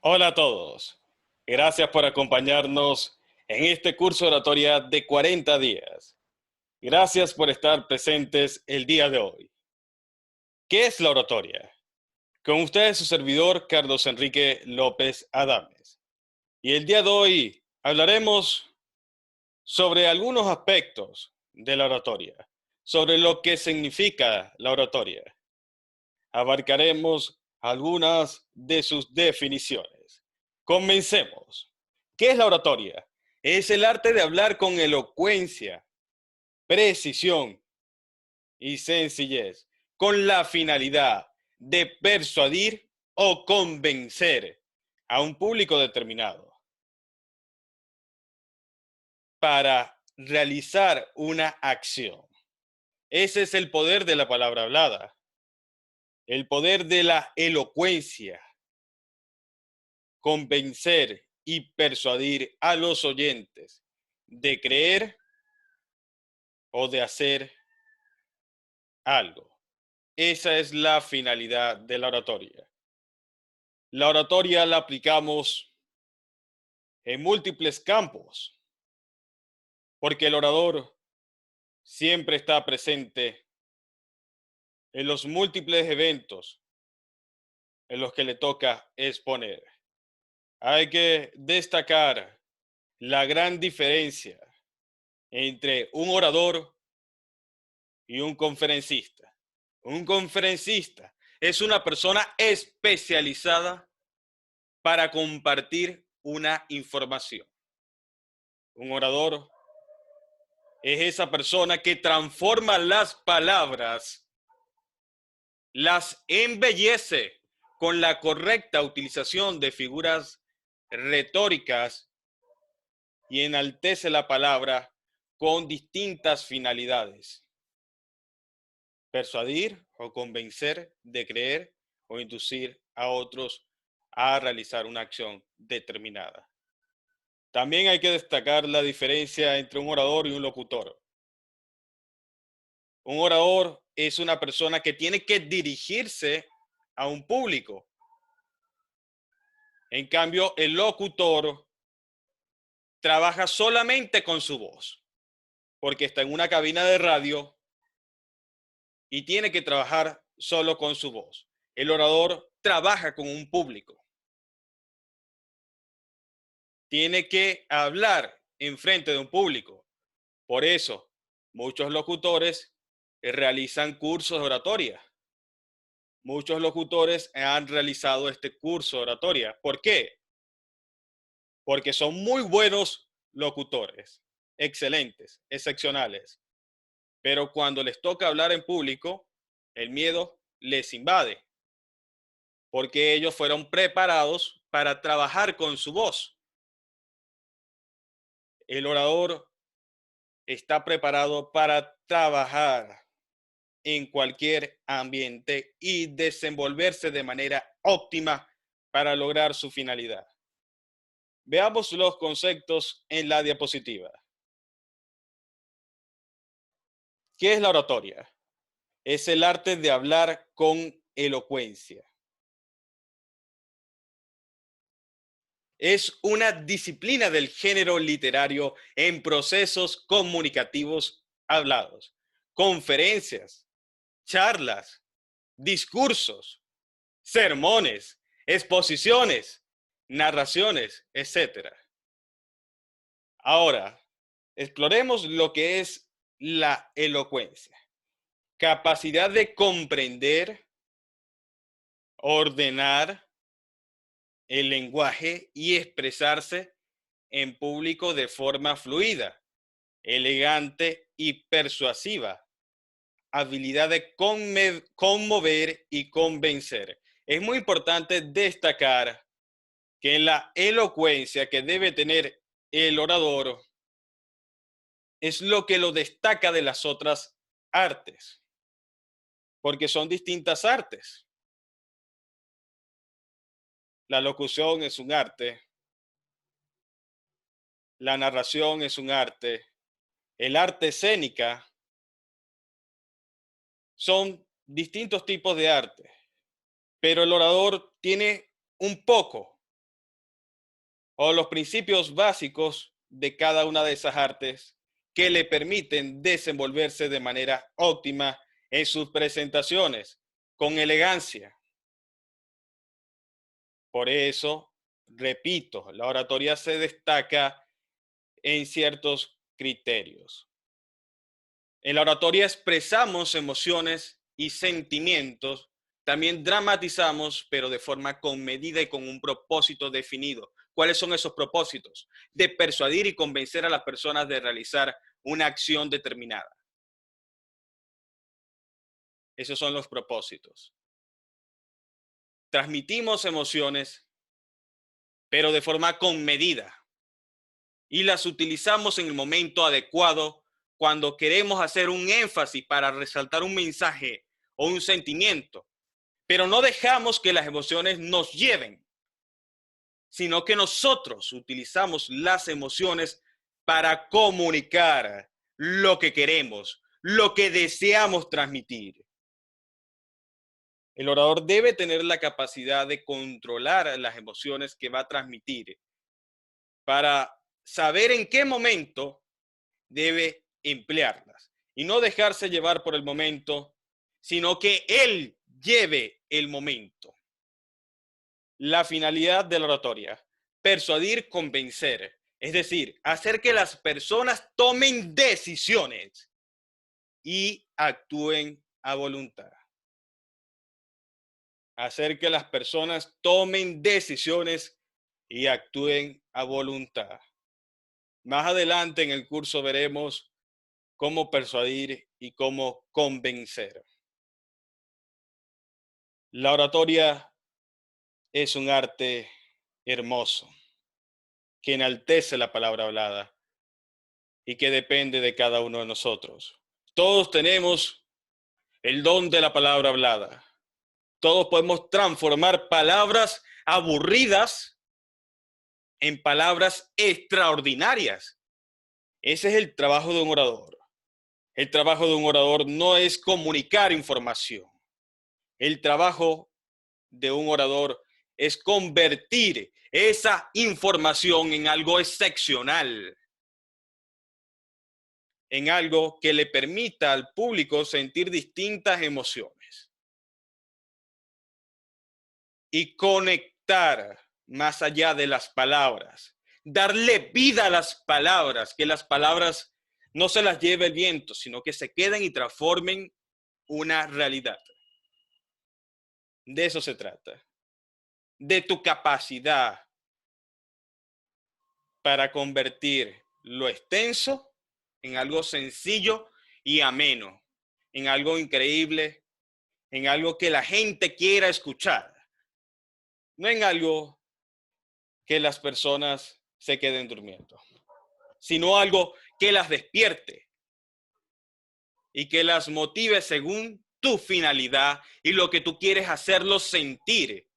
Hola a todos. Gracias por acompañarnos en este curso de oratoria de 40 días. Gracias por estar presentes el día de hoy. ¿Qué es la oratoria? Con ustedes su servidor, Carlos Enrique López Adames. Y el día de hoy hablaremos sobre algunos aspectos de la oratoria, sobre lo que significa la oratoria. Abarcaremos algunas de sus definiciones. Comencemos. ¿Qué es la oratoria? Es el arte de hablar con elocuencia, precisión y sencillez, con la finalidad de persuadir o convencer a un público determinado para realizar una acción. Ese es el poder de la palabra hablada, el poder de la elocuencia, convencer y persuadir a los oyentes de creer o de hacer algo. Esa es la finalidad de la oratoria. La oratoria la aplicamos en múltiples campos, porque el orador siempre está presente en los múltiples eventos en los que le toca exponer. Hay que destacar la gran diferencia entre un orador y un conferencista. Un conferencista es una persona especializada para compartir una información. Un orador es esa persona que transforma las palabras, las embellece con la correcta utilización de figuras retóricas y enaltece la palabra con distintas finalidades. Persuadir o convencer de creer o inducir a otros a realizar una acción determinada. También hay que destacar la diferencia entre un orador y un locutor. Un orador es una persona que tiene que dirigirse a un público. En cambio, el locutor trabaja solamente con su voz, porque está en una cabina de radio y tiene que trabajar solo con su voz. El orador trabaja con un público. Tiene que hablar en frente de un público. Por eso, muchos locutores realizan cursos de oratoria. Muchos locutores han realizado este curso de oratoria. ¿Por qué? Porque son muy buenos locutores, excelentes, excepcionales. Pero cuando les toca hablar en público, el miedo les invade, porque ellos fueron preparados para trabajar con su voz. El orador está preparado para trabajar en cualquier ambiente y desenvolverse de manera óptima para lograr su finalidad. Veamos los conceptos en la diapositiva. ¿Qué es la oratoria? Es el arte de hablar con elocuencia. Es una disciplina del género literario en procesos comunicativos hablados, conferencias, charlas, discursos, sermones, exposiciones, narraciones, etc. Ahora, exploremos lo que es la elocuencia. Capacidad de comprender, ordenar el lenguaje y expresarse en público de forma fluida, elegante y persuasiva. Habilidad de conmover y convencer. Es muy importante destacar que en la elocuencia que debe tener el orador es lo que lo destaca de las otras artes, porque son distintas artes. La locución es un arte, la narración es un arte, el arte escénica son distintos tipos de arte, pero el orador tiene un poco. o los principios básicos de cada una de esas artes que le permiten desenvolverse de manera óptima en sus presentaciones, con elegancia. Por eso, repito, la oratoria se destaca en ciertos criterios. En la oratoria expresamos emociones y sentimientos, también dramatizamos, pero de forma comedida y con un propósito definido. ¿Cuáles son esos propósitos? De persuadir y convencer a las personas de realizar una acción determinada. Esos son los propósitos. Transmitimos emociones, pero de forma comedida. Y las utilizamos en el momento adecuado cuando queremos hacer un énfasis para resaltar un mensaje o un sentimiento. Pero no dejamos que las emociones nos lleven, sino que nosotros utilizamos las emociones para comunicar lo que queremos, lo que deseamos transmitir. El orador debe tener la capacidad de controlar las emociones que va a transmitir para saber en qué momento debe emplearlas y no dejarse llevar por el momento, sino que él lleve el momento. La finalidad de la oratoria: persuadir, convencer, es decir, hacer que las personas tomen decisiones y actúen a voluntad. Hacer que las personas tomen decisiones y actúen a voluntad. Más adelante en el curso veremos cómo persuadir y cómo convencer. La oratoria es un arte hermoso que enaltece la palabra hablada y que depende de cada uno de nosotros. Todos tenemos el don de la palabra hablada. Todos podemos transformar palabras aburridas en palabras extraordinarias. Ese es el trabajo de un orador. El trabajo de un orador no es comunicar información. El trabajo de un orador es convertir esa información en algo excepcional, en algo que le permita al público sentir distintas emociones y conectar más allá de las palabras, darle vida a las palabras, que las palabras no se las lleve el viento, sino que se queden y transformen una realidad. De eso se trata, de tu capacidad para convertir lo extenso en algo sencillo y ameno, en algo increíble, en algo que la gente quiera escuchar, no en algo que las personas se queden durmiendo, sino algo que las despierte y que las motive según tu finalidad y lo que tú quieres hacerlos sentir.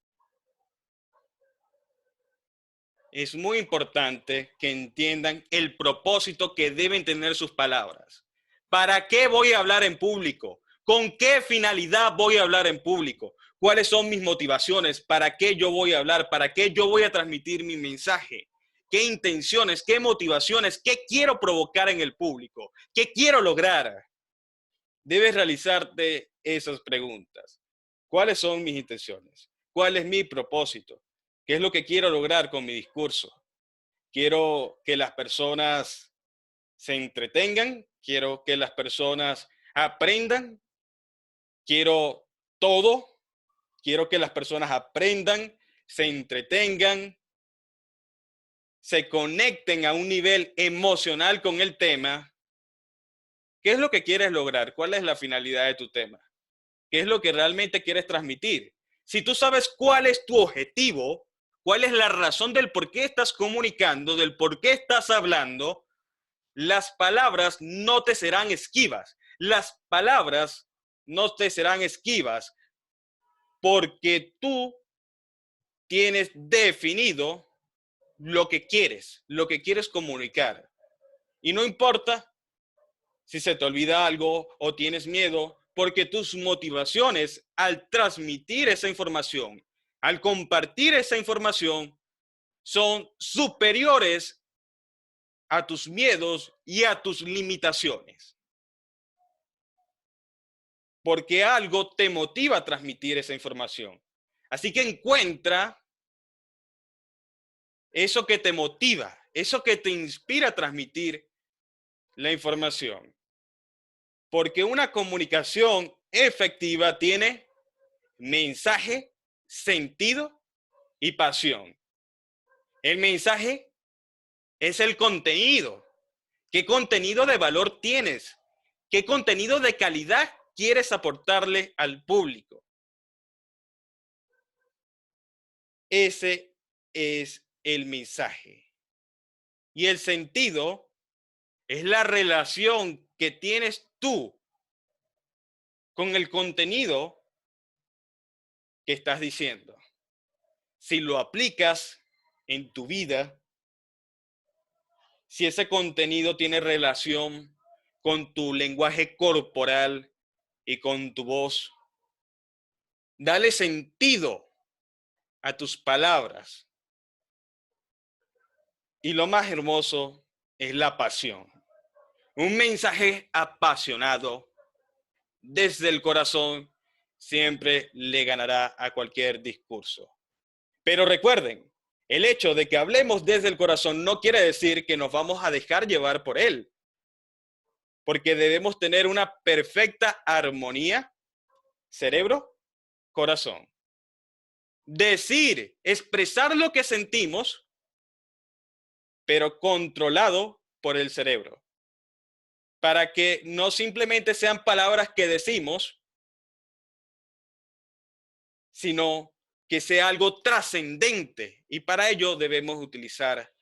Es muy importante que entiendan el propósito que deben tener sus palabras. ¿Para qué voy a hablar en público? ¿Con qué finalidad voy a hablar en público? ¿Cuáles son mis motivaciones? ¿Para qué yo voy a hablar? ¿Para qué yo voy a transmitir mi mensaje? ¿Qué intenciones? ¿Qué motivaciones? ¿Qué quiero provocar en el público? ¿Qué quiero lograr? Debes realizarte esas preguntas. ¿Cuáles son mis intenciones? ¿Cuál es mi propósito? ¿Qué es lo que quiero lograr con mi discurso? Quiero que las personas se entretengan, quiero que las personas aprendan, quiero todo, quiero que las personas aprendan, se entretengan, se conecten a un nivel emocional con el tema. ¿Qué es lo que quieres lograr? ¿Cuál es la finalidad de tu tema? ¿Qué es lo que realmente quieres transmitir? Si tú sabes cuál es tu objetivo, cuál es la razón del por qué estás comunicando, del por qué estás hablando, las palabras no te serán esquivas. Las palabras no te serán esquivas porque tú tienes definido lo que quieres comunicar. Y no importa si se te olvida algo o tienes miedo, porque tus motivaciones al transmitir esa información, al compartir esa información, son superiores a tus miedos y a tus limitaciones. Porque algo te motiva a transmitir esa información. Así que encuentra eso que te motiva, eso que te inspira a transmitir la información. Porque una comunicación efectiva tiene mensaje, sentido y pasión. El mensaje es el contenido. ¿Qué contenido de valor tienes? ¿Qué contenido de calidad quieres aportarle al público? Ese es el mensaje. Y el sentido es la relación que tienes tú con el contenido que estás diciendo. Si lo aplicas en tu vida, si ese contenido tiene relación con tu lenguaje corporal y con tu voz, dale sentido a tus palabras. Y lo más hermoso es la pasión. Un mensaje apasionado desde el corazón siempre le ganará a cualquier discurso. Pero recuerden, el hecho de que hablemos desde el corazón no quiere decir que nos vamos a dejar llevar por él, porque debemos tener una perfecta armonía cerebro-corazón. Decir, expresar lo que sentimos, pero controlado por el cerebro, para que no simplemente sean palabras que decimos, sino que sea algo trascendente, y para ello debemos utilizar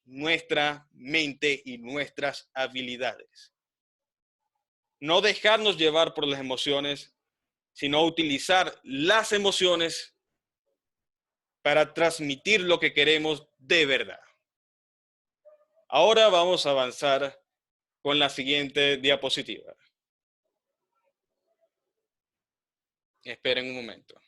nuestra mente y nuestras habilidades. No dejarnos llevar por las emociones, sino utilizar las emociones para transmitir lo que queremos de verdad. Ahora vamos a avanzar con la siguiente diapositiva. Esperen un momento.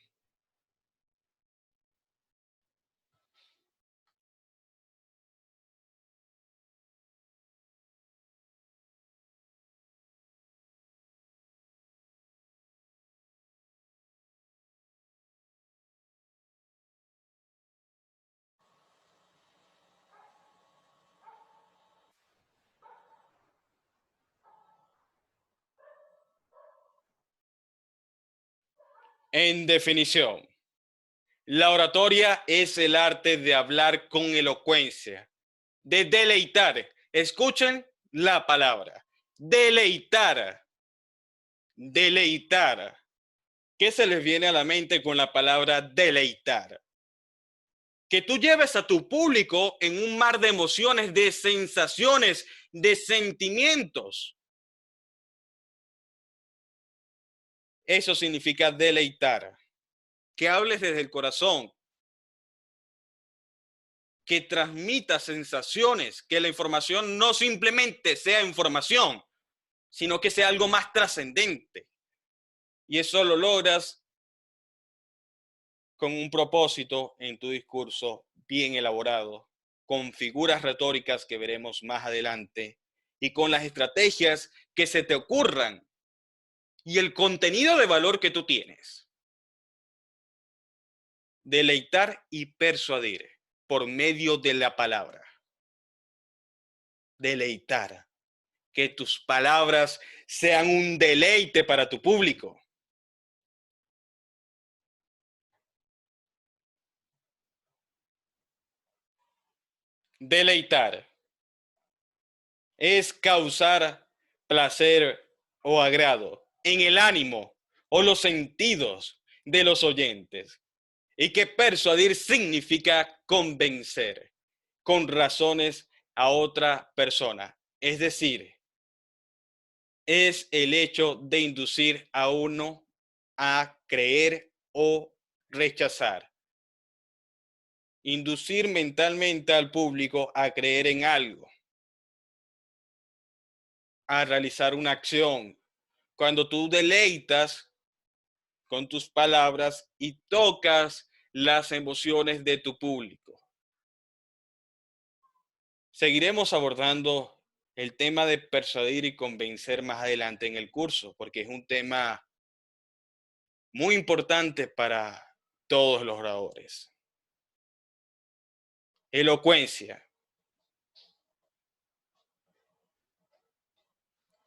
En definición, la oratoria es el arte de hablar con elocuencia, de deleitar. Escuchen la palabra, deleitar, deleitar. ¿Qué se les viene a la mente con la palabra deleitar? Que tú lleves a tu público en un mar de emociones, de sensaciones, de sentimientos. Eso significa deleitar. Que hables desde el corazón, que transmita sensaciones, que la información no simplemente sea información, sino que sea algo más trascendente. Y eso lo logras con un propósito en tu discurso bien elaborado, con figuras retóricas que veremos más adelante y con las estrategias que se te ocurran y el contenido de valor que tú tienes. Deleitar y persuadir por medio de la palabra. Deleitar. Que tus palabras sean un deleite para tu público. Deleitar es causar placer o agrado en el ánimo o los sentidos de los oyentes. Y que persuadir significa convencer con razones a otra persona. Es decir, es el hecho de inducir a uno a creer o rechazar. Inducir mentalmente al público a creer en algo, a realizar una acción. Cuando tú deleitas con tus palabras y tocas las emociones de tu público. Seguiremos abordando el tema de persuadir y convencer más adelante en el curso, porque es un tema muy importante para todos los oradores. Elocuencia.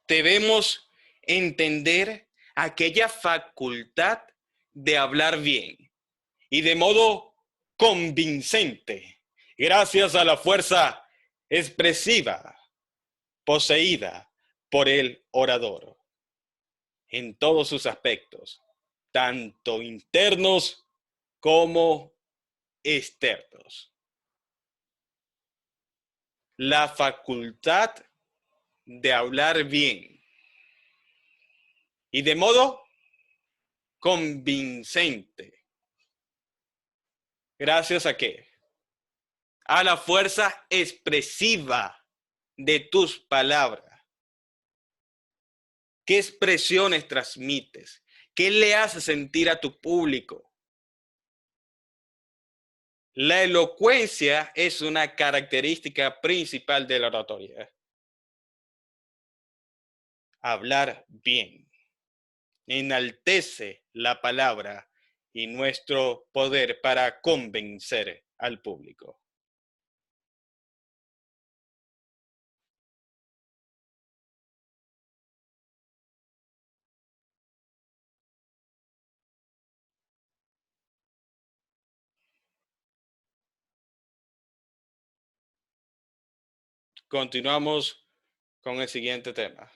Debemos entender aquella facultad de hablar bien y de modo convincente, gracias a la fuerza expresiva poseída por el orador en todos sus aspectos, tanto internos como externos. La facultad de hablar bien y de modo convincente. ¿Gracias a qué? A la fuerza expresiva de tus palabras. ¿Qué expresiones transmites? ¿Qué le hace sentir a tu público? La elocuencia es una característica principal de la oratoria. Hablar bien enaltece la palabra y nuestro poder para convencer al público. Continuamos con el siguiente tema.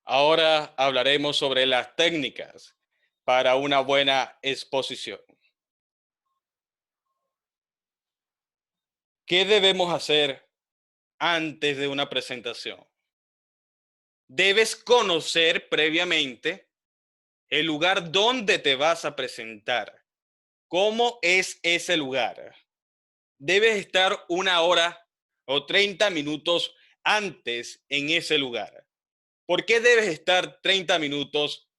Ahora hablaremos sobre las técnicas para una buena exposición. ¿Qué debemos hacer antes de una presentación? Debes conocer previamente el lugar donde te vas a presentar. ¿Cómo es ese lugar? Debes estar 1 hora o 30 minutos antes en ese lugar. ¿Por qué debes estar 30 minutos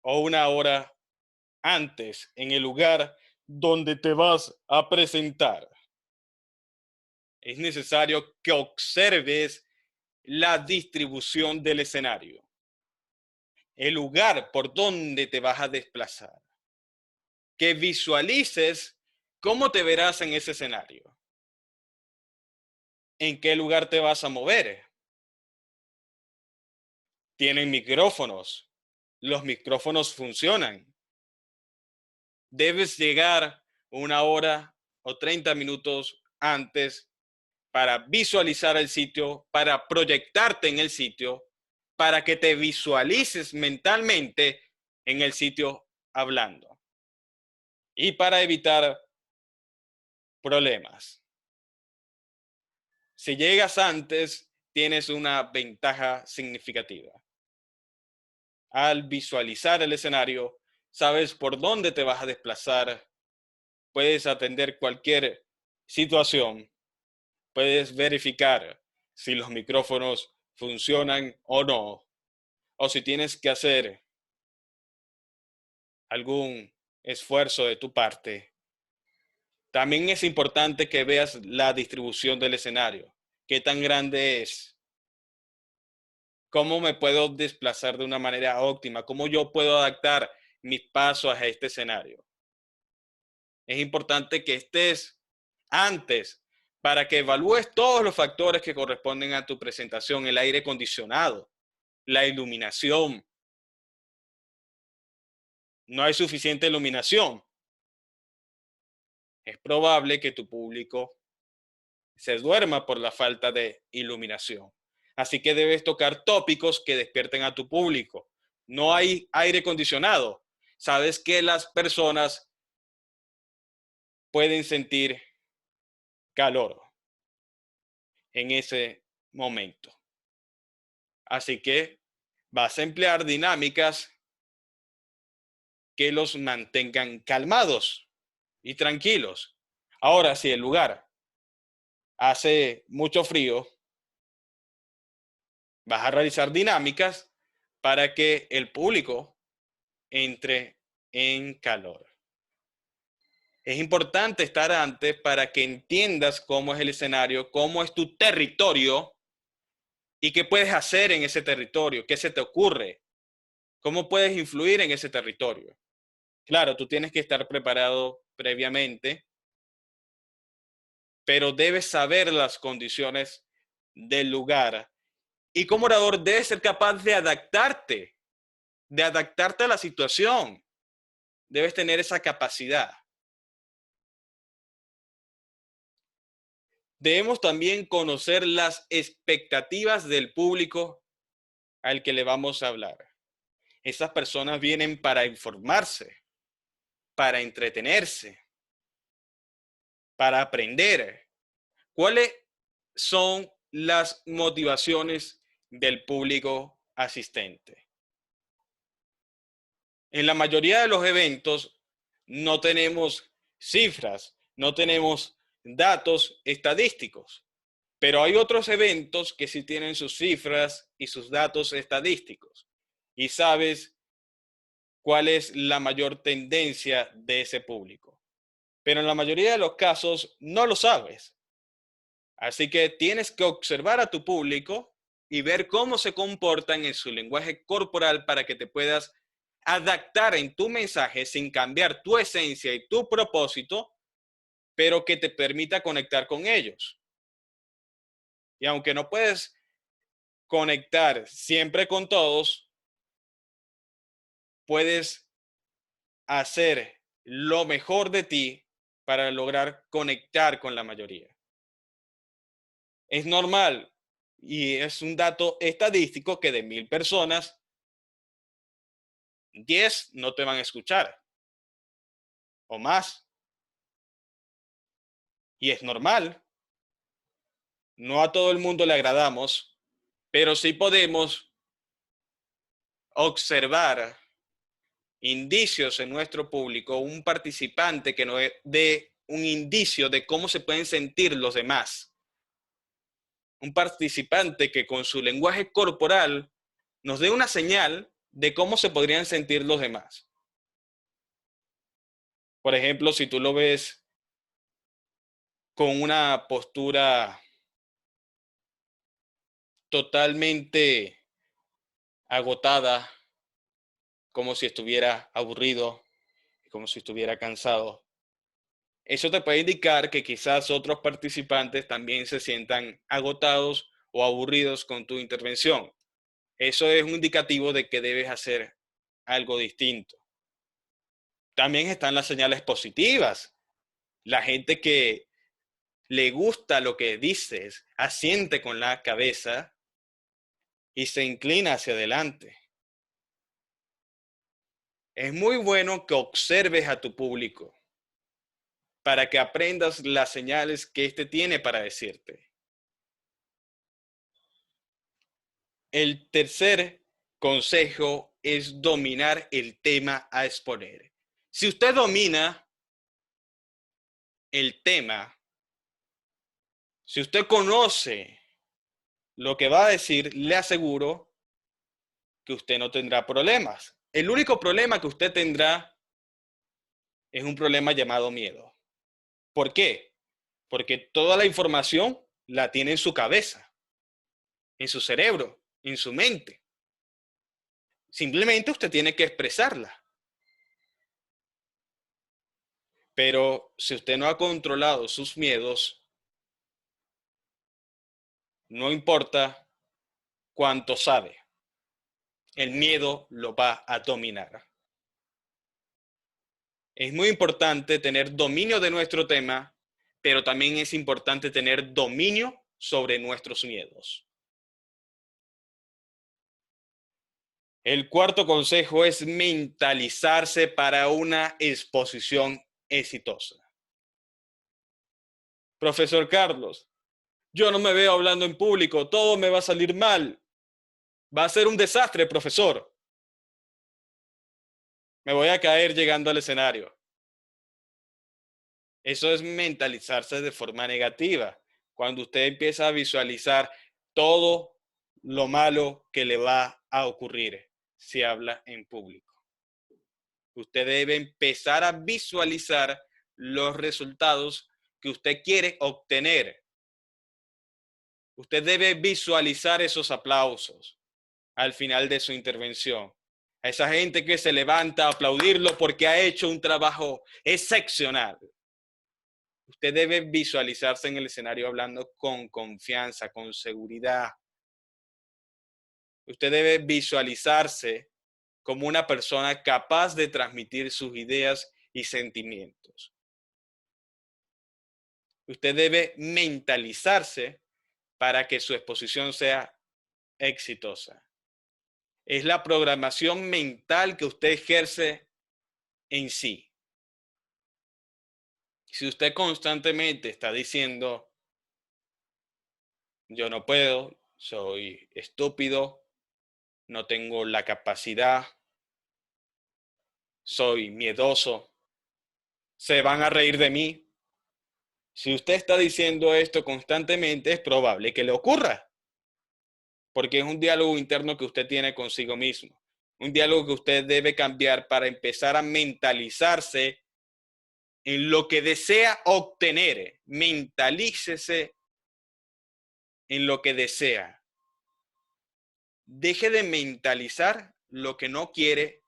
o 1 hora antes en el lugar donde te vas a presentar? Es necesario que observes la distribución del escenario, el lugar por donde te vas a desplazar, que visualices cómo te verás en ese escenario, en qué lugar te vas a mover. Tienen micrófonos, los micrófonos funcionan. Debes llegar 1 hora o 30 minutos antes para visualizar el sitio, para proyectarte en el sitio, para que te visualices mentalmente en el sitio hablando y para evitar problemas. Si llegas antes, tienes una ventaja significativa. Al visualizar el escenario, sabes por dónde te vas a desplazar, puedes atender cualquier situación, puedes verificar si los micrófonos funcionan o no, o si tienes que hacer algún esfuerzo de tu parte. También es importante que veas la distribución del escenario, qué tan grande es, cómo me puedo desplazar de una manera óptima, cómo yo puedo adaptar mis pasos a este escenario. Es importante que estés antes para que evalúes todos los factores que corresponden a tu presentación, el aire acondicionado, la iluminación. No hay suficiente iluminación. Es probable que tu público se duerma por la falta de iluminación. Así que debes tocar tópicos que despierten a tu público. No hay aire acondicionado. Sabes que las personas pueden sentir calor en ese momento. Así que vas a emplear dinámicas que los mantengan calmados y tranquilos. Ahora, si el lugar hace mucho frío, Vas a realizar dinámicas para que el público entre en calor. Es importante estar antes para que entiendas cómo es el escenario, cómo es tu territorio y qué puedes hacer en ese territorio, qué se te ocurre, cómo puedes influir en ese territorio. Claro, tú tienes que estar preparado previamente, pero debes saber las condiciones del lugar y como orador debes ser capaz de adaptarte a la situación. Debes tener esa capacidad. Debemos también conocer las expectativas del público al que le vamos a hablar. Esas personas vienen para informarse, para entretenerse, para aprender. ¿Cuáles son las motivaciones del público asistente? En la mayoría de los eventos no tenemos cifras, no tenemos datos estadísticos, pero hay otros eventos que sí tienen sus cifras y sus datos estadísticos. Y sabes cuál es la mayor tendencia de ese público. Pero en la mayoría de los casos no lo sabes. Así que tienes que observar a tu público y ver cómo se comportan en su lenguaje corporal para que te puedas adaptar en tu mensaje sin cambiar tu esencia y tu propósito, pero que te permita conectar con ellos. Y aunque no puedes conectar siempre con todos, puedes hacer lo mejor de ti para lograr conectar con la mayoría. Es normal y es un dato estadístico que de 1000 personas, 10 no te van a escuchar o más. Y es normal. No a todo el mundo le agradamos, pero sí podemos observar indicios en nuestro público, un participante que nos dé un indicio de cómo se pueden sentir los demás. Un participante que con su lenguaje corporal nos dé una señal de cómo se podrían sentir los demás. Por ejemplo, si tú lo ves con una postura totalmente agotada, como si estuviera aburrido, como si estuviera cansado, eso te puede indicar que quizás otros participantes también se sientan agotados o aburridos con tu intervención. Eso es un indicativo de que debes hacer algo distinto. También están las señales positivas. La gente que le gusta lo que dices, asiente con la cabeza y se inclina hacia adelante. Es muy bueno que observes a tu público para que aprendas las señales que éste tiene para decirte. El tercer consejo es dominar el tema a exponer. Si usted domina el tema, si usted conoce lo que va a decir, le aseguro que usted no tendrá problemas. El único problema que usted tendrá es un problema llamado miedo. ¿Por qué? Porque toda la información la tiene en su cabeza, en su cerebro, en su mente. Simplemente usted tiene que expresarla. Pero si usted no ha controlado sus miedos, no importa cuánto sabe, el miedo lo va a dominar. Es muy importante tener dominio de nuestro tema, pero también es importante tener dominio sobre nuestros miedos. El cuarto consejo es mentalizarse para una exposición exitosa. Profesor Carlos, yo no me veo hablando en público, todo me va a salir mal. Va a ser un desastre, profesor. Me voy a caer llegando al escenario. Eso es mentalizarse de forma negativa. Cuando usted empieza a visualizar todo lo malo que le va a ocurrir si habla en público. Usted debe empezar a visualizar los resultados que usted quiere obtener. Usted debe visualizar esos aplausos al final de su intervención. A esa gente que se levanta a aplaudirlo porque ha hecho un trabajo excepcional. Usted debe visualizarse en el escenario hablando con confianza, con seguridad. Usted debe visualizarse como una persona capaz de transmitir sus ideas y sentimientos. Usted debe mentalizarse para que su exposición sea exitosa. Es la programación mental que usted ejerce en sí. Si usted constantemente está diciendo, yo no puedo, soy estúpido, no tengo la capacidad, soy miedoso, se van a reír de mí. Si usted está diciendo esto constantemente, es probable que le ocurra, porque es un diálogo interno que usted tiene consigo mismo, un diálogo que usted debe cambiar para empezar a mentalizarse en lo que desea obtener. Mentalícese en lo que desea. Deje de mentalizar lo que no quiere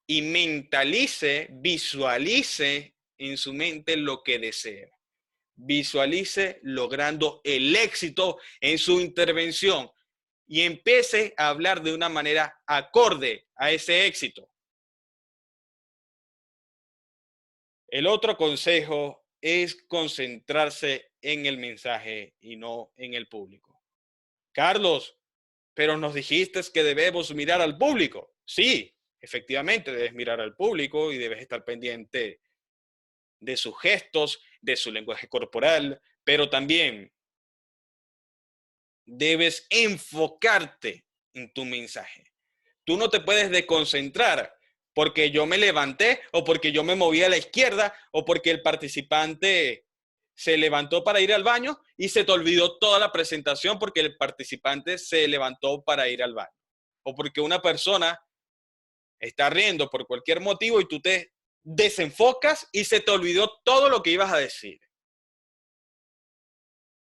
y mentalice, visualice en su mente lo que desea. Visualice logrando el éxito en su intervención y empiece a hablar de una manera acorde a ese éxito. El otro consejo es concentrarse en el mensaje y no en el público. Carlos, pero nos dijiste que debemos mirar al público. Sí, efectivamente debes mirar al público y debes estar pendiente de sus gestos, de su lenguaje corporal, pero también debes enfocarte en tu mensaje. Tú no te puedes desconcentrar porque yo me levanté o porque yo me moví a la izquierda o porque el participante se levantó para ir al baño y se te olvidó toda la presentación porque el participante se levantó para ir al baño. O porque una persona está riendo por cualquier motivo y tú te desenfocas y se te olvidó todo lo que ibas a decir.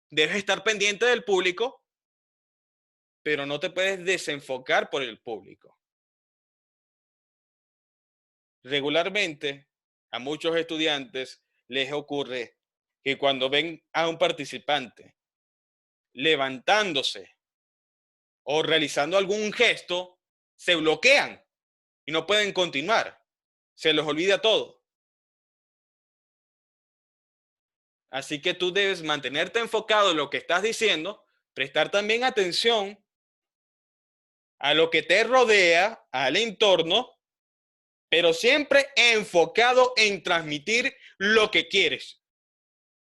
Debes estar pendiente del público, pero no te puedes desenfocar por el público. Regularmente, a muchos estudiantes les ocurre que cuando ven a un participante levantándose o realizando algún gesto, se bloquean y no pueden continuar. Se les olvida todo. Así que tú debes mantenerte enfocado en lo que estás diciendo, prestar también atención a lo que te rodea, al entorno, pero siempre enfocado en transmitir lo que quieres,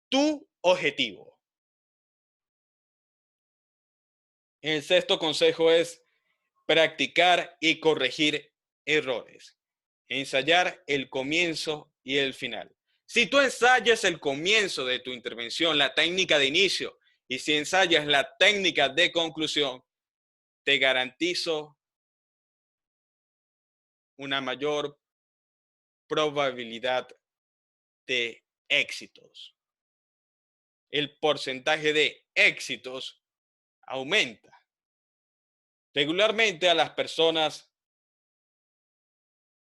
tu objetivo. El sexto consejo es practicar y corregir errores. Ensayar el comienzo y el final. Si tú ensayas el comienzo de tu intervención, la técnica de inicio, y si ensayas la técnica de conclusión, te garantizo una mayor probabilidad de éxitos. El porcentaje de éxitos aumenta. Regularmente a las personas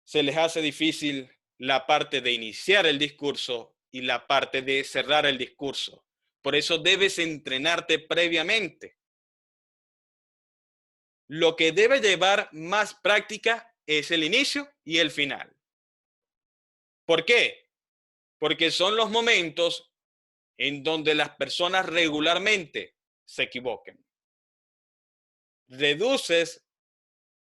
se les hace difícil la parte de iniciar el discurso y la parte de cerrar el discurso. Por eso debes entrenarte previamente. Lo que debe llevar más práctica es el inicio y el final. ¿Por qué? Porque son los momentos en donde las personas regularmente se equivocan. Reduces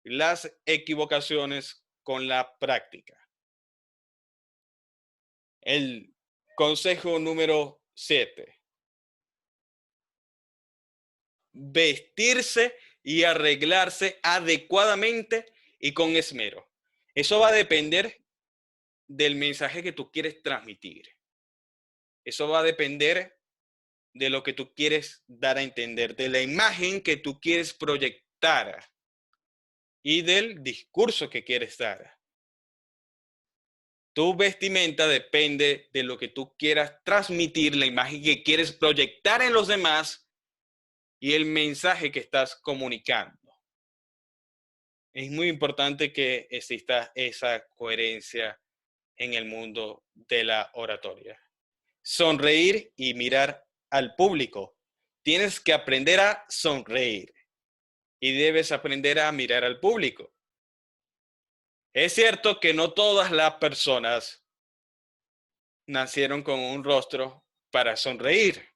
las equivocaciones con la práctica. El consejo número 7. Vestirse y arreglarse adecuadamente y con esmero. Eso va a depender del mensaje que tú quieres transmitir. Eso va a depender de lo que tú quieres dar a entender, de la imagen que tú quieres proyectar y del discurso que quieres dar. Tu vestimenta depende de lo que tú quieras transmitir, la imagen que quieres proyectar en los demás y el mensaje que estás comunicando. Es muy importante que exista esa coherencia en el mundo de la oratoria. Sonreír y mirar al público. Tienes que aprender a sonreír y debes aprender a mirar al público. Es cierto que no todas las personas nacieron con un rostro para sonreír,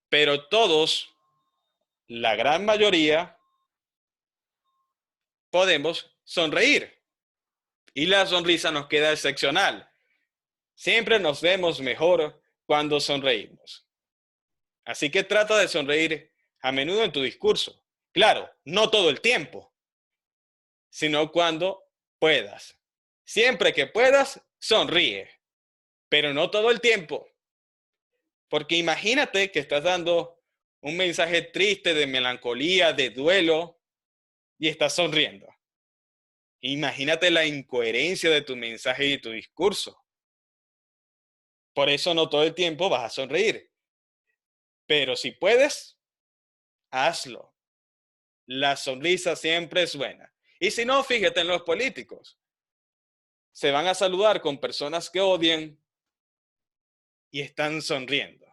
pero todos, la gran mayoría, podemos sonreír y la sonrisa nos queda excepcional. Siempre nos vemos mejor cuando sonreímos. Así que trata de sonreír a menudo en tu discurso. Claro, no todo el tiempo, sino cuando puedas. Siempre que puedas, sonríe, pero no todo el tiempo. Porque imagínate que estás dando un mensaje triste de melancolía, de duelo, y estás sonriendo. Imagínate la incoherencia de tu mensaje y tu discurso. Por eso no todo el tiempo vas a sonreír. Pero si puedes, hazlo. La sonrisa siempre es buena. Y si no, fíjate en los políticos. Se van a saludar con personas que odian y están sonriendo.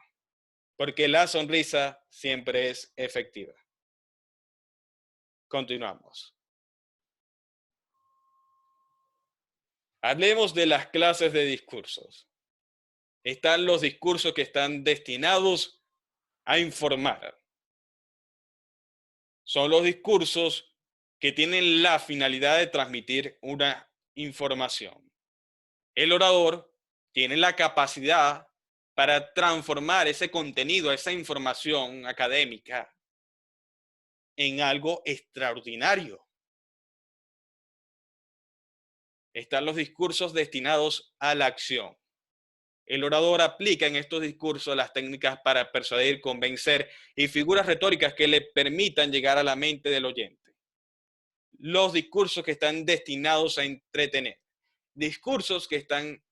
Porque la sonrisa siempre es efectiva. Continuamos. Hablemos de las clases de discursos. Están los discursos que están destinados a informar. Son los discursos que tienen la finalidad de transmitir una información. El orador tiene la capacidad para transformar ese contenido, esa información académica, en algo extraordinario. Están los discursos destinados a la acción. El orador aplica en estos discursos las técnicas para persuadir, convencer y figuras retóricas que le permitan llegar a la mente del oyente. Los discursos que están destinados a entretener. Discursos que están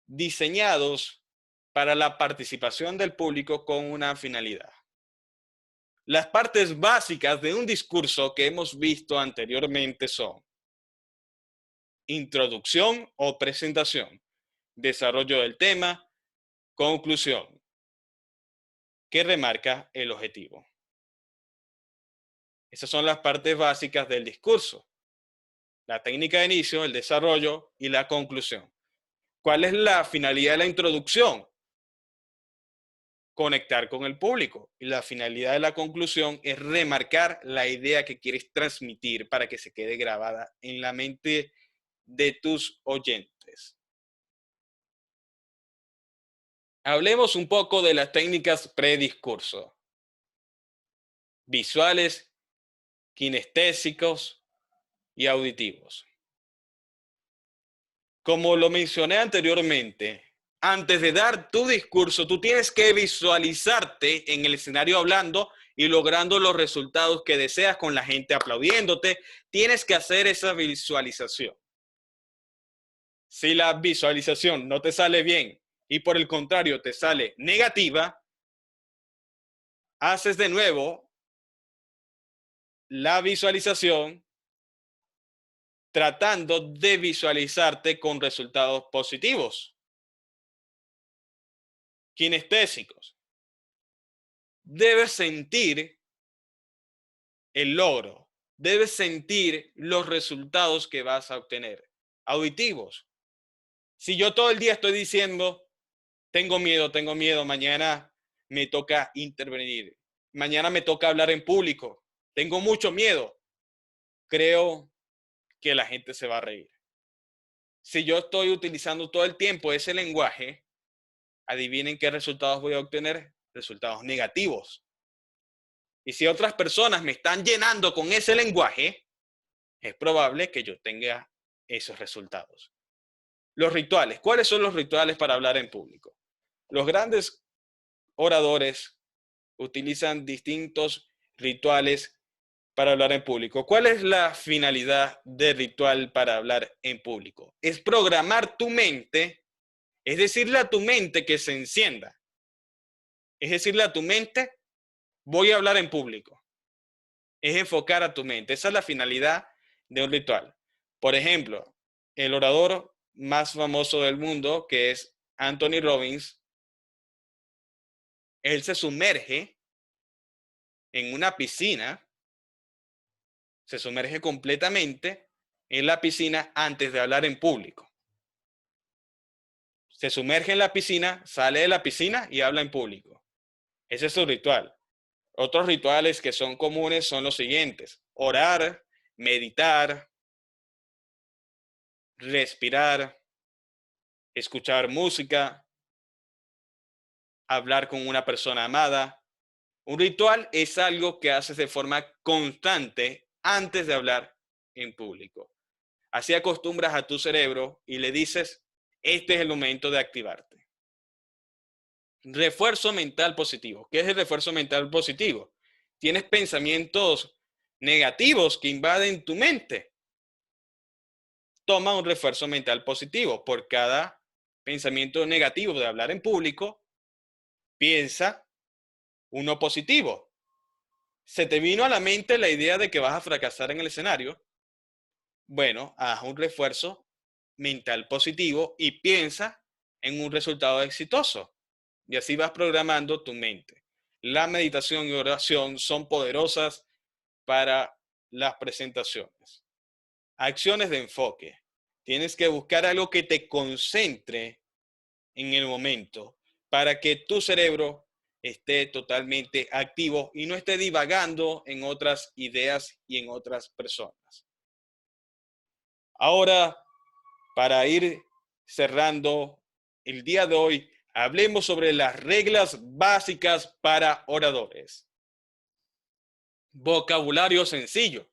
diseñados para la participación del público con una finalidad. Las partes básicas de un discurso que hemos visto anteriormente son introducción o presentación, desarrollo del tema, conclusión, que remarca el objetivo. Esas son las partes básicas del discurso. La técnica de inicio, el desarrollo y la conclusión. ¿Cuál es la finalidad de la introducción? Conectar con el público. Y la finalidad de la conclusión es remarcar la idea que quieres transmitir para que se quede grabada en la mente de tus oyentes. Hablemos un poco de las técnicas prediscurso. Visuales, kinestésicos y auditivos. Como lo mencioné anteriormente, antes de dar tu discurso, tú tienes que visualizarte en el escenario hablando y logrando los resultados que deseas con la gente aplaudiéndote. Tienes que hacer esa visualización. Si la visualización no te sale bien y por el contrario te sale negativa, haces de nuevo la visualización tratando de visualizarte con resultados positivos. Kinestésicos. Debes sentir el logro, debes sentir los resultados que vas a obtener. Auditivos. Si yo todo el día estoy diciendo, tengo miedo, mañana me toca intervenir, mañana me toca hablar en público, tengo mucho miedo, creo que la gente se va a reír. Si yo estoy utilizando todo el tiempo ese lenguaje, adivinen qué resultados voy a obtener, resultados negativos. Y si otras personas me están llenando con ese lenguaje, es probable que yo tenga esos resultados. Los rituales. ¿Cuáles son los rituales para hablar en público? Los grandes oradores utilizan distintos rituales para hablar en público. ¿Cuál es la finalidad del ritual para hablar en público? Es programar tu mente, es decirle a tu mente que se encienda. Es decirle a tu mente, voy a hablar en público. Es enfocar a tu mente. Esa es la finalidad de un ritual. Por ejemplo, el orador más famoso del mundo, que es Anthony Robbins, él se sumerge en una piscina, se sumerge completamente en la piscina antes de hablar en público. Se sumerge en la piscina, sale de la piscina y habla en público. Ese es su ritual. Otros rituales que son comunes son los siguientes: orar, meditar, respirar, escuchar música, hablar con una persona amada. Un ritual es algo que haces de forma constante antes de hablar en público. Así acostumbras a tu cerebro y le dices, este es el momento de activarte. Refuerzo mental positivo. ¿Qué es el refuerzo mental positivo? Tienes pensamientos negativos que invaden tu mente. Toma un refuerzo mental positivo. Por cada pensamiento negativo de hablar en público, piensa uno positivo. ¿Se te vino a la mente la idea de que vas a fracasar en el escenario? Bueno, haz un refuerzo mental positivo y piensa en un resultado exitoso. Y así vas programando tu mente. La meditación y oración son poderosas para las presentaciones. Acciones de enfoque. Tienes que buscar algo que te concentre en el momento para que tu cerebro esté totalmente activo y no esté divagando en otras ideas y en otras personas. Ahora, para ir cerrando el día de hoy, hablemos sobre las reglas básicas para oradores. Vocabulario sencillo.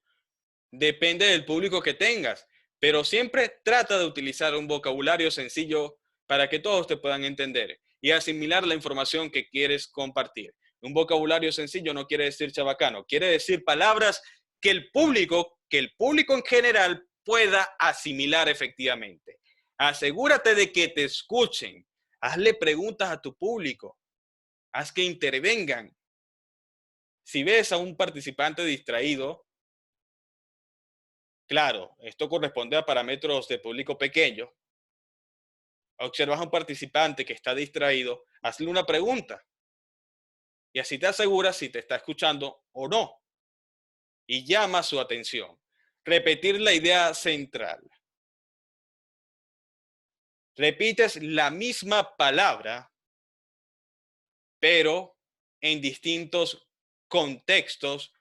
Depende del público que tengas, pero siempre trata de utilizar un vocabulario sencillo para que todos te puedan entender y asimilar la información que quieres compartir. Un vocabulario sencillo no quiere decir chabacano, quiere decir palabras que el público en general pueda asimilar efectivamente. Asegúrate de que te escuchen. Hazle preguntas a tu público. Haz que intervengan. Si ves a un participante distraído, claro, esto corresponde a parámetros de público pequeño. Observas a un participante que está distraído, hazle una pregunta y así te aseguras si te está escuchando o no y llama su atención. Repetir la idea central. Repites la misma palabra, pero en distintos contextos,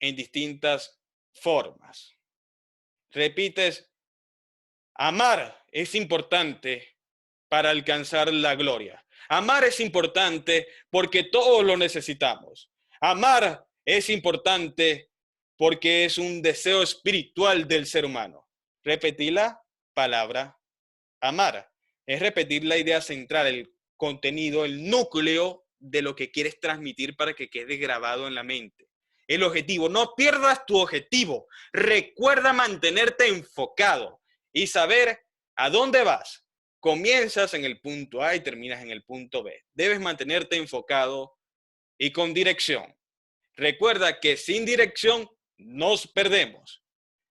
en distintas formas. Repites, amar es importante para alcanzar la gloria. Amar es importante porque todos lo necesitamos. Amar es importante porque es un deseo espiritual del ser humano. Repetir la palabra amar. Es repetir la idea central, el contenido, el núcleo de lo que quieres transmitir para que quede grabado en la mente. El objetivo, no pierdas tu objetivo. Recuerda mantenerte enfocado y saber a dónde vas. Comienzas en el punto A y terminas en el punto B. Debes mantenerte enfocado y con dirección. Recuerda que sin dirección nos perdemos.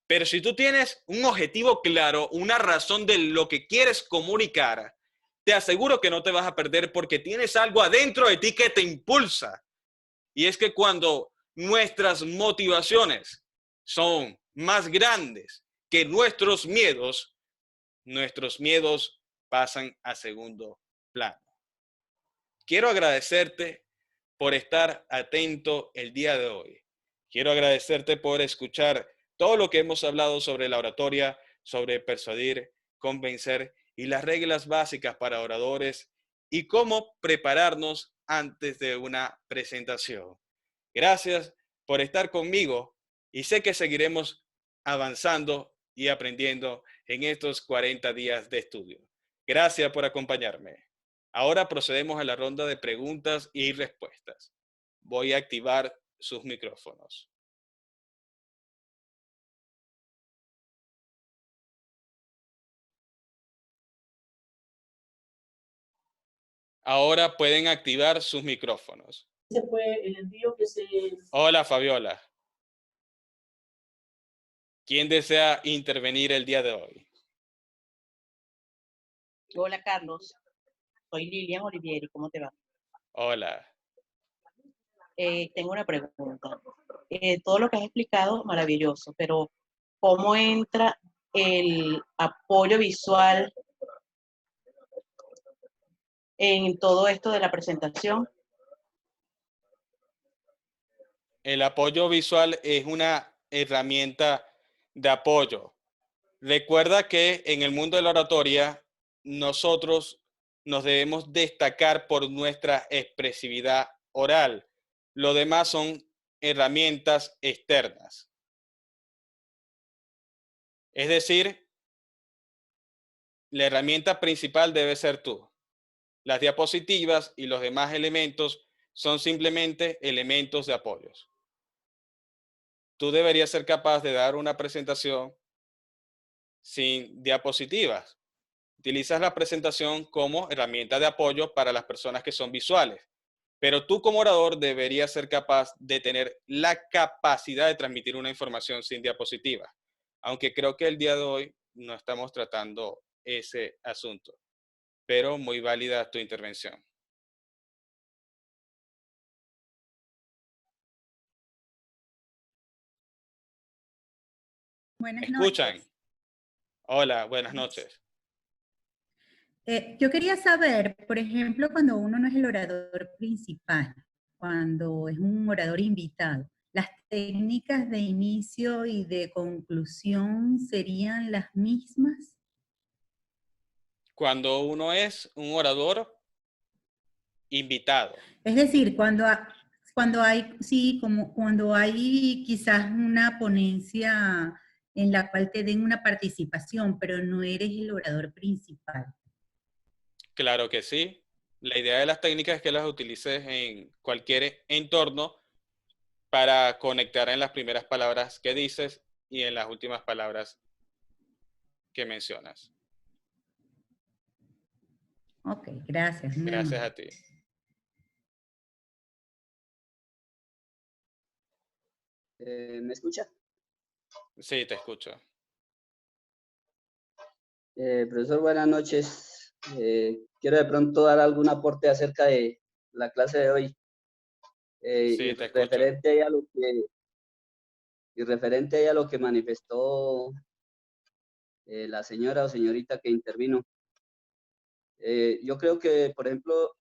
Pero si tú tienes un objetivo claro, una razón de lo que quieres comunicar, te aseguro que no te vas a perder porque tienes algo adentro de ti que te impulsa. Y es que cuando nuestras motivaciones son más grandes que nuestros miedos pasan a segundo plano. Quiero agradecerte por estar atento el día de hoy. Quiero agradecerte por escuchar todo lo que hemos hablado sobre la oratoria, sobre persuadir, convencer y las reglas básicas para oradores y cómo prepararnos antes de una presentación. Gracias por estar conmigo y sé que seguiremos avanzando y aprendiendo en estos 40 días de estudio. Gracias por acompañarme. Ahora procedemos a la ronda de preguntas y respuestas. Voy a activar sus micrófonos. Ahora pueden activar sus micrófonos. Ese fue el envío que se... Hola, Fabiola. ¿Quién desea intervenir el día de hoy? Hola, Carlos. Soy Lilian Olivieri. ¿Cómo te va? Hola. Tengo una pregunta. Todo lo que has explicado, maravilloso, pero ¿cómo entra el apoyo visual en todo esto de la presentación? El apoyo visual es una herramienta de apoyo. Recuerda que en el mundo de la oratoria nosotros nos debemos destacar por nuestra expresividad oral. Lo demás son herramientas externas. Es decir, la herramienta principal debe ser tú. Las diapositivas y los demás elementos son simplemente elementos de apoyos. Tú deberías ser capaz de dar una presentación sin diapositivas. Utilizas la presentación como herramienta de apoyo para las personas que son visuales, pero tú como orador deberías ser capaz de tener la capacidad de transmitir una información sin diapositivas, aunque creo que el día de hoy no estamos tratando ese asunto, pero muy válida tu intervención. Buenas ¿Me escuchan? noches. Hola, buenas noches. Yo quería saber, por ejemplo, cuando uno no es el orador principal, cuando es un orador invitado, ¿las técnicas de inicio y de conclusión serían las mismas? Cuando uno es un orador invitado. Es decir, cuando hay, sí, como cuando hay quizás una ponencia en la cual te den una participación, pero no eres el orador principal. Claro que sí. La idea de las técnicas es que las utilices en cualquier entorno para conectar en las primeras palabras que dices y en las últimas palabras que mencionas. Ok, gracias. Muy Gracias amable. a ti. ¿Me escucha? Sí, te escucho. Profesor, buenas noches. Quiero de pronto dar algún aporte acerca de la clase de hoy. Sí, Y te escucho. referente ahí a lo que manifestó la señora o señorita que intervino. Yo creo que, por ejemplo,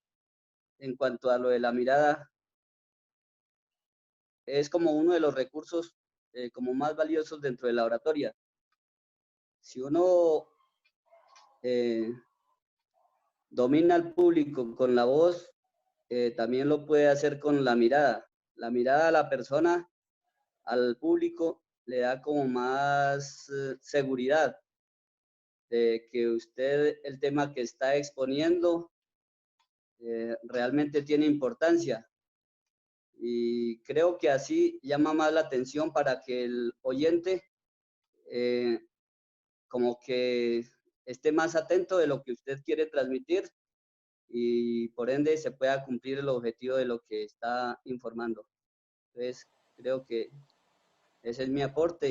en cuanto a lo de la mirada, es como uno de los recursos como más valiosos dentro de la oratoria. Si uno domina al público con la voz, también lo puede hacer con la mirada. La mirada a la persona, al público, le da como más seguridad de que usted, el tema que está exponiendo, realmente tiene importancia. Y creo que así llama más la atención para que el oyente eh, como que esté más atento de lo que usted quiere transmitir y por ende se pueda cumplir el objetivo de lo que está informando. Entonces, creo que ese es mi aporte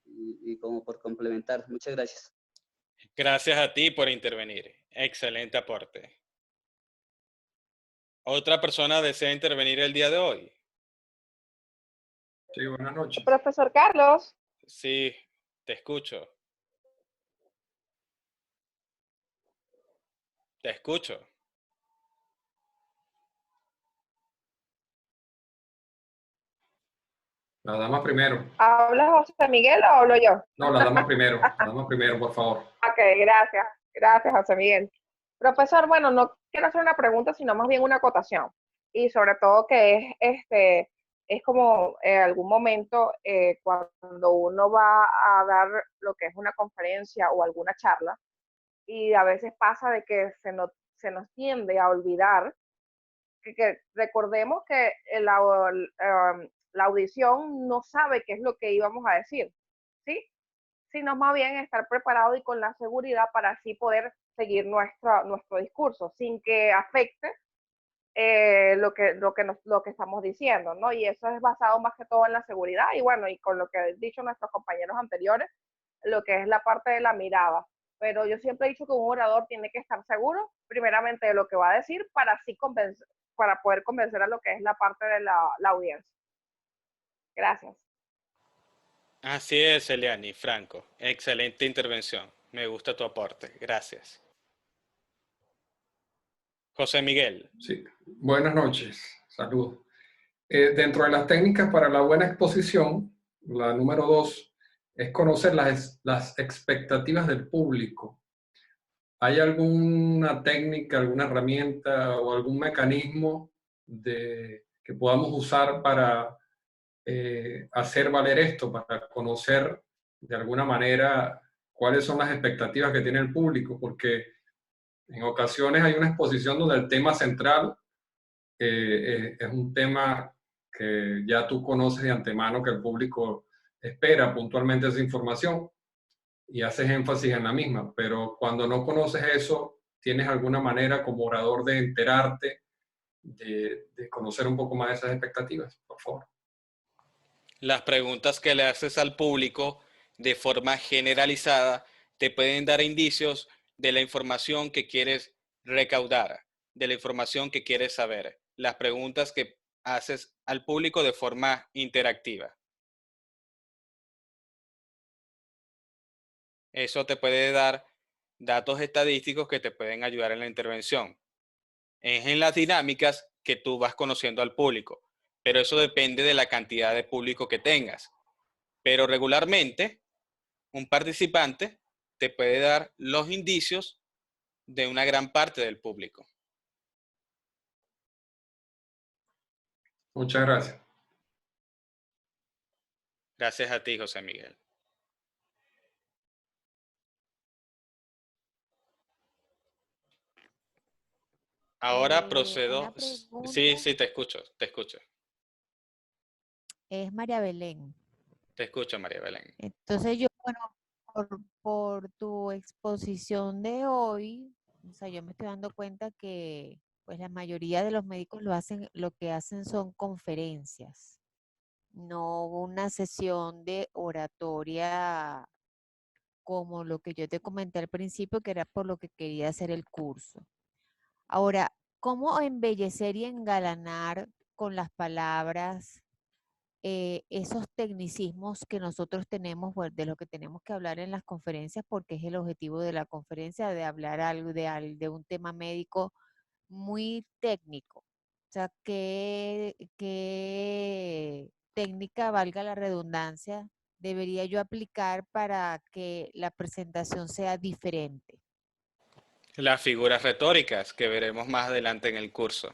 y como por complementar. Muchas gracias. Gracias a ti por intervenir. Excelente aporte. ¿Otra persona desea intervenir el día de hoy? Sí, buenas noches. Profesor Carlos. Sí, te escucho. Te escucho. La dama primero. ¿Habla José Miguel o hablo yo? No, la dama primero. La dama primero, por favor. Ok, gracias. Gracias, José Miguel. Profesor, bueno, no quiero hacer una pregunta, sino más bien una acotación. Y sobre todo que es como en algún momento cuando uno va a dar lo que es una conferencia o alguna charla, y a veces pasa de que se nos tiende a olvidar que recordemos que la audición no sabe qué es lo que íbamos a decir, ¿sí? Sino más bien estar preparado y con la seguridad para así poder seguir nuestro discurso sin que afecte lo que estamos diciendo, ¿no? Y eso es basado más que todo en la seguridad y bueno, y con lo que han dicho nuestros compañeros anteriores, lo que es la parte de la mirada. Pero yo siempre he dicho que un orador tiene que estar seguro, primeramente, de lo que va a decir para así para poder convencer a lo que es la parte de la audiencia. Gracias. Así es, Eliani, Franco. Excelente intervención. Me gusta tu aporte. Gracias. José Miguel. Sí, buenas noches. Saludos. Dentro de las técnicas para la buena exposición, la número 2 es conocer las expectativas del público. ¿Hay alguna técnica, alguna herramienta o algún mecanismo que podamos usar para hacer valer esto, para conocer de alguna manera cuáles son las expectativas que tiene el público? Porque en ocasiones hay una exposición donde el tema central es un tema que ya tú conoces de antemano, que el público espera puntualmente esa información y haces énfasis en la misma, pero cuando no conoces eso, ¿tienes alguna manera como orador de enterarte, de conocer un poco más esas expectativas? Por favor. Las preguntas que le haces al público de forma generalizada te pueden dar indicios de la información que quieres recaudar, de la información que quieres saber. Las preguntas que haces al público de forma interactiva. Eso te puede dar datos estadísticos que te pueden ayudar en la intervención. Es en las dinámicas que tú vas conociendo al público, pero eso depende de la cantidad de público que tengas. Pero regularmente, un participante te puede dar los indicios de una gran parte del público. Muchas gracias. Gracias a ti, José Miguel. Ahora procedo. Sí, te escucho, te escucho. Es María Belén. Te escucho, María Belén. Entonces yo, bueno, por tu exposición de hoy, o sea, yo me estoy dando cuenta que pues la mayoría de los médicos lo que hacen son conferencias, no una sesión de oratoria como lo que yo te comenté al principio, que era por lo que quería hacer el curso. Ahora, ¿cómo embellecer y engalanar con las palabras esos tecnicismos que nosotros tenemos, bueno, de lo que tenemos que hablar en las conferencias, porque es el objetivo de la conferencia, de hablar algo de un tema médico muy técnico? O sea, ¿qué técnica, valga la redundancia, debería yo aplicar para que la presentación sea diferente? Las figuras retóricas que veremos más adelante en el curso.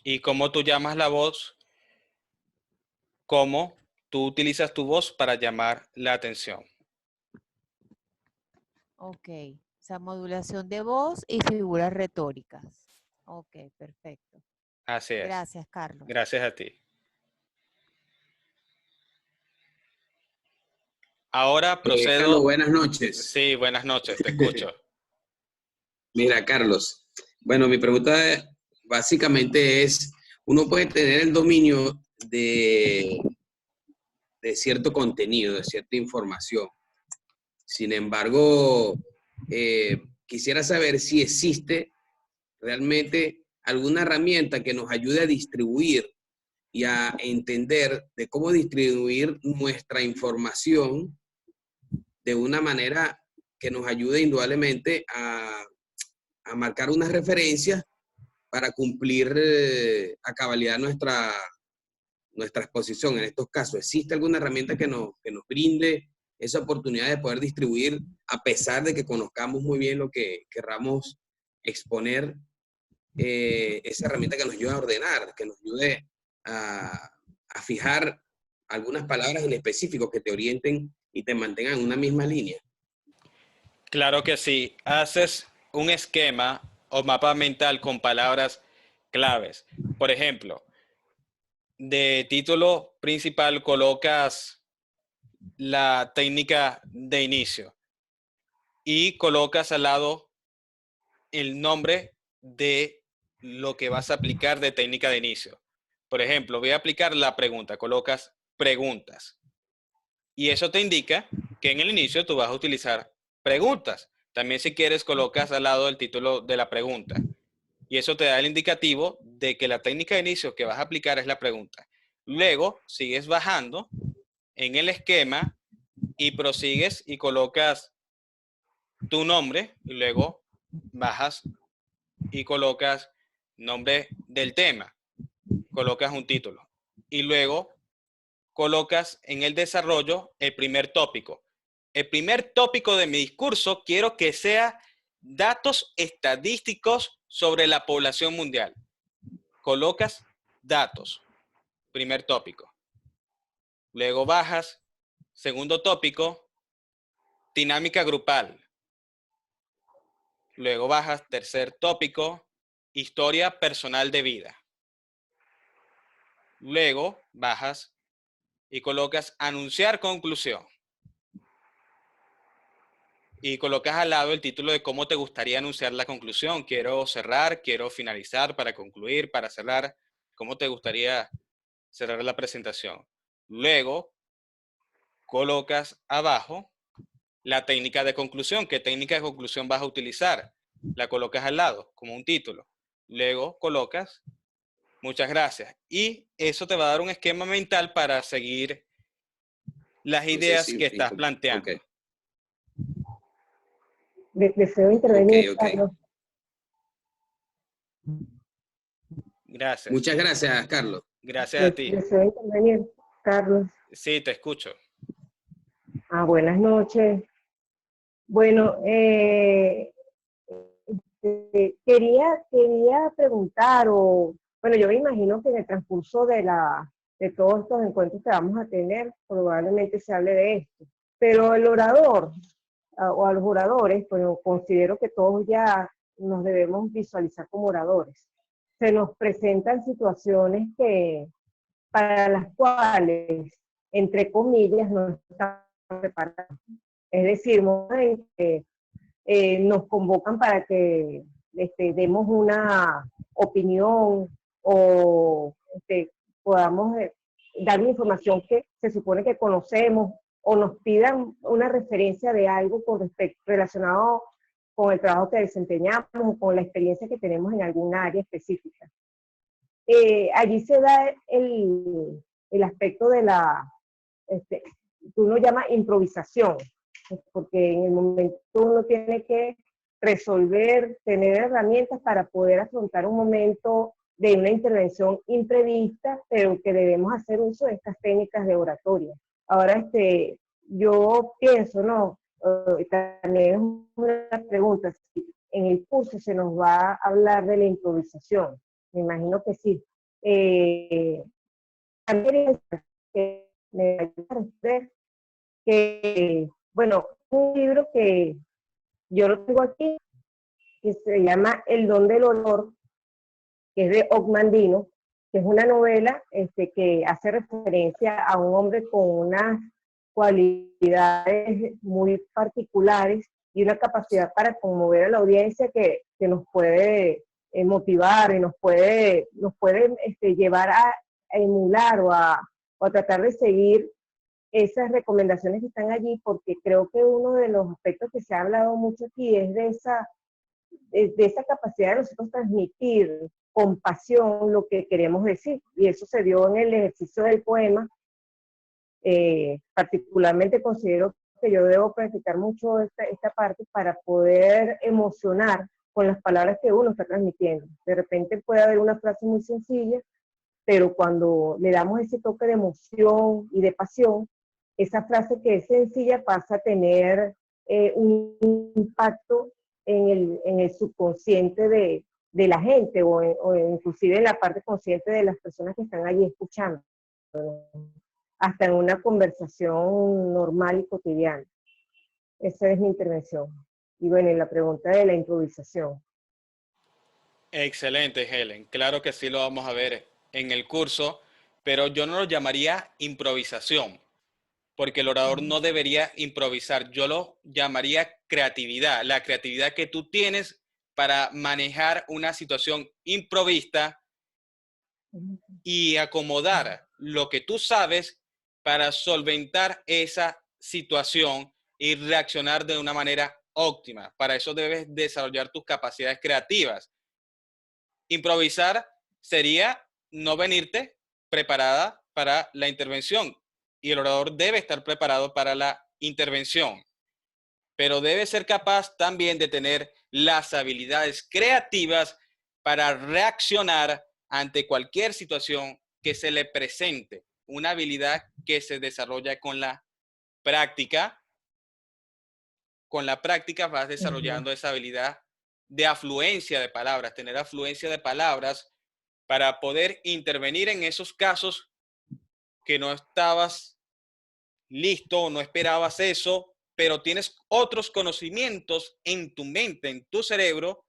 Y cómo tú llamas la voz, cómo tú utilizas tu voz para llamar la atención. Ok, o sea, modulación de voz y figuras retóricas. Ok, perfecto. Así es. Gracias, Carlos. Gracias a ti. Ahora procedo. Carlos, buenas noches. Sí, buenas noches, te escucho. Mira, Carlos, bueno, mi pregunta básicamente es, uno puede tener el dominio de cierto contenido, de cierta información. Sin embargo, quisiera saber si existe realmente alguna herramienta que nos ayude a distribuir y a entender de cómo distribuir nuestra información de una manera que nos ayude indudablemente a marcar unas referencias para cumplir a cabalidad nuestra exposición. En estos casos, ¿existe alguna herramienta que nos brinde esa oportunidad de poder distribuir, a pesar de que conozcamos muy bien lo que querramos exponer, esa herramienta que nos ayude a ordenar, que nos ayude a fijar algunas palabras en específico que te orienten y te mantengan en una misma línea? Claro que sí. Haces un esquema o mapa mental con palabras claves. Por ejemplo, de título principal colocas la técnica de inicio y colocas al lado el nombre de lo que vas a aplicar de técnica de inicio. Por ejemplo, voy a aplicar la pregunta, colocas preguntas. Y eso te indica que en el inicio tú vas a utilizar preguntas. También si quieres colocas al lado el título de la pregunta. Y eso te da el indicativo de que la técnica de inicio que vas a aplicar es la pregunta. Luego sigues bajando en el esquema y prosigues y colocas tu nombre y luego bajas y colocas nombre del tema, colocas un título y luego colocas en el desarrollo el primer tópico. El primer tópico de mi discurso quiero que sea datos estadísticos sobre la población mundial. Colocas datos, primer tópico. Luego bajas, segundo tópico, dinámica grupal. Luego bajas, tercer tópico, historia personal de vida. Luego bajas y colocas anunciar conclusión. Y colocas al lado el título de cómo te gustaría anunciar la conclusión. Quiero cerrar, quiero finalizar, para concluir, para cerrar. ¿Cómo te gustaría cerrar la presentación? Luego colocas abajo la técnica de conclusión. ¿Qué técnica de conclusión vas a utilizar? La colocas al lado como un título. Luego colocas muchas gracias. Y eso te va a dar un esquema mental para seguir las ideas que estás planteando. Okay. Deseo intervenir, Okay. Carlos. Gracias. Muchas gracias, Carlos. Gracias a ti. Deseo intervenir, Carlos. Sí, te escucho. Buenas noches. Bueno, quería preguntar, bueno, yo me imagino que en el transcurso de todos estos encuentros que vamos a tener, probablemente se hable de esto, pero el orador, o a los oradores, bueno, considero que todos ya nos debemos visualizar como oradores. Se nos presentan situaciones para las cuales, entre comillas, no estamos preparados. Es decir, nos convocan para que demos una opinión o podamos dar una información que se supone que conocemos, o nos pidan una referencia de algo relacionado con el trabajo que desempeñamos o con la experiencia que tenemos en alguna área específica. Allí se da el aspecto de que uno llama improvisación, porque en el momento uno tiene que resolver, tener herramientas para poder afrontar un momento de una intervención imprevista, pero que debemos hacer uso de estas técnicas de oratoria. Ahora, yo pienso, ¿no? También es una pregunta, si en el curso se nos va a hablar de la improvisación. Me imagino que sí. También me va a responder que, bueno, un libro que yo lo tengo aquí, que se llama El don del olor, que es de Ogmandino, que es una novela que hace referencia a un hombre con unas cualidades muy particulares y una capacidad para conmover a la audiencia que nos puede motivar y nos puede llevar a emular o a tratar de seguir esas recomendaciones que están allí, porque creo que uno de los aspectos que se ha hablado mucho aquí es de esa capacidad de nosotros transmitir con pasión lo que queremos decir, y eso se dio en el ejercicio del poema. Particularmente considero que yo debo practicar mucho esta parte para poder emocionar con las palabras que uno está transmitiendo. De repente puede haber una frase muy sencilla, pero cuando le damos ese toque de emoción y de pasión, esa frase que es sencilla pasa a tener un impacto en el subconsciente de la gente, o inclusive en la parte consciente de las personas que están allí escuchando, hasta en una conversación normal y cotidiana. Esa es mi intervención. Y bueno, y la pregunta de la improvisación. Excelente, Helen. Claro que sí lo vamos a ver en el curso, pero yo no lo llamaría improvisación, porque el orador no debería improvisar. Yo lo llamaría creatividad, la creatividad que tú tienes para manejar una situación improvista y acomodar lo que tú sabes para solventar esa situación y reaccionar de una manera óptima. Para eso debes desarrollar tus capacidades creativas. Improvisar sería no venirte preparada para la intervención, y el orador debe estar preparado para la intervención, pero debe ser capaz también de tener las habilidades creativas para reaccionar ante cualquier situación que se le presente. Una habilidad que se desarrolla con la práctica. Con la práctica vas desarrollando esa habilidad de afluencia de palabras, tener afluencia de palabras para poder intervenir en esos casos que no estabas listo, no esperabas eso, pero tienes otros conocimientos en tu mente, en tu cerebro,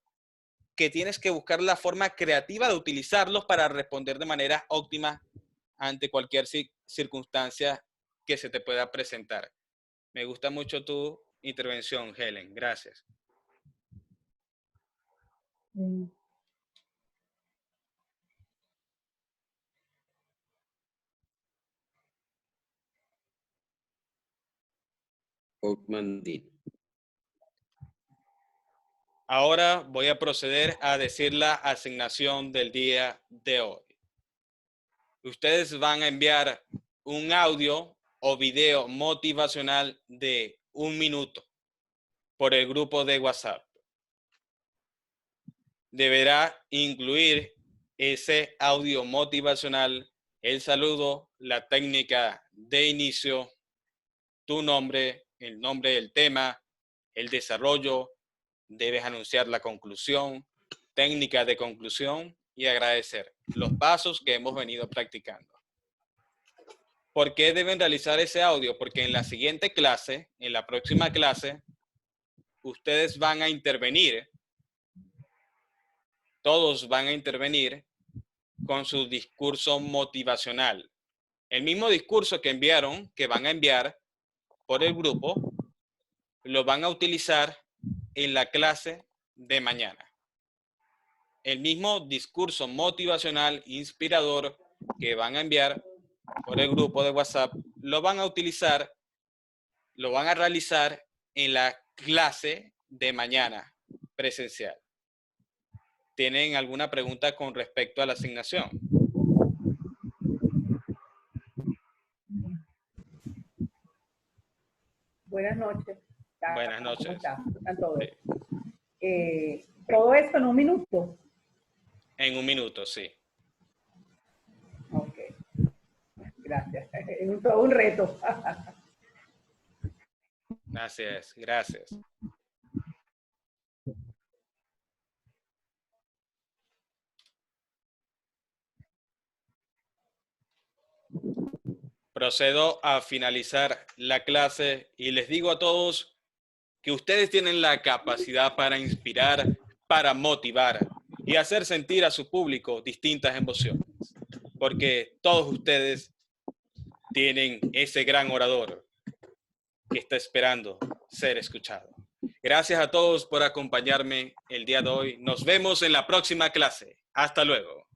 que tienes que buscar la forma creativa de utilizarlos para responder de manera óptima ante cualquier circunstancia que se te pueda presentar. Me gusta mucho tu intervención, Helen. Gracias. Ahora voy a proceder a decir la asignación del día de hoy. Ustedes van a enviar un audio o video motivacional de 1 minuto por el grupo de WhatsApp. Deberá incluir ese audio motivacional, el saludo, la técnica de inicio, tu nombre, el nombre del tema, el desarrollo. Debes anunciar la conclusión, técnica de conclusión y agradecer los pasos que hemos venido practicando. ¿Por qué deben realizar ese audio? Porque en la siguiente clase, en la próxima clase, ustedes van a intervenir, todos van a intervenir con su discurso motivacional. El mismo discurso que enviaron, que van a enviar por el grupo, lo van a utilizar en la clase de mañana. El mismo discurso motivacional inspirador que van a enviar por el grupo de WhatsApp, lo van a utilizar, lo van a realizar en la clase de mañana presencial. ¿Tienen alguna pregunta con respecto a la asignación? Buenas noches. Buenas noches. ¿Cómo están todos? Sí. ¿Todo esto en 1 minuto? En 1 minuto, sí. Ok. Gracias. Es todo un reto. Gracias, gracias. Procedo a finalizar la clase y les digo a todos que ustedes tienen la capacidad para inspirar, para motivar y hacer sentir a su público distintas emociones, porque todos ustedes tienen ese gran orador que está esperando ser escuchado. Gracias a todos por acompañarme el día de hoy. Nos vemos en la próxima clase. Hasta luego.